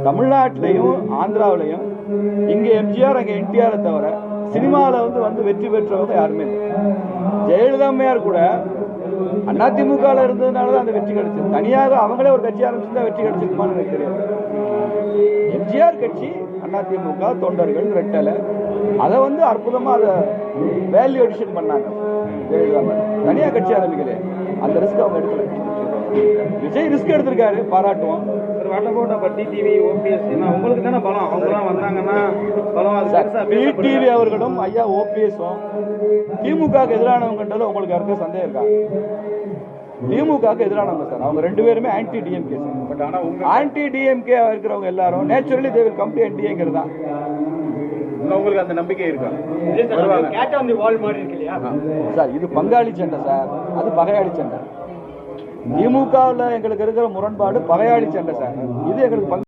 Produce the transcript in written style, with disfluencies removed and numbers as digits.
தமிழ்நாட்டிலையும் ஆந்திராவிலையும் இங்க எம்ஜிஆர் அங்க என்டிஆர் தவிர சினிமாவில் வந்து வெற்றி பெற்றவங்க யாருமே இல்லை. ஜெயலலிதா அம்மையார் கூட அதிமுக இருந்ததுனால தான் அந்த வெற்றி கிடைச்சது. தனியாக அவங்களே ஒரு கட்சி ஆரம்பிச்சுதான் வெற்றி கிடைச்சிருக்குமான்னு எனக்கு தெரியாது. எம்ஜிஆர் கட்சி அதிமுக தொண்டர்கள் ரெட்டலை அதை வந்து அற்புதமா அதை வேல்யூ எடிஷன் பண்ணாங்க. ஜெயலலிதா தனியாக கட்சி ஆரம்பிக்கல, அந்த ரிஸ்க் அவங்க எடுக்கல. விஜய் ரிஸ்க் எடுத்திருக்காரு, பாராட்டுவோம். உங்களுக்கு தானே பலம், அவங்கலாம் வந்தாங்கன்னா டிவி அவர்களும் ஐயா ஓபிஎஸும் திமுக எதிரானவங்கன்றது உங்களுக்கு யாருக்கும் சந்தேகம் இருக்கா? திமுக எதிரானவங்க சார், அவங்க ரெண்டு பேருமே ஆன்டி டிஎம்கே சார். பட் ஆனா ஆன்டி டிஎம்கே இருக்கிறவங்க எல்லாரும் naturally they will come to என்டிஏங்கிறது தான். உங்களுக்கு அந்த நம்பிக்கை இருக்கா சார்? இது பங்காளி சண்டை சார், அது பகையாளி சண்டை. திமுகவில் எங்களுக்கு இருக்கிற முரண்பாடு பகையாளி சண்டை சார். இது எங்களுக்கு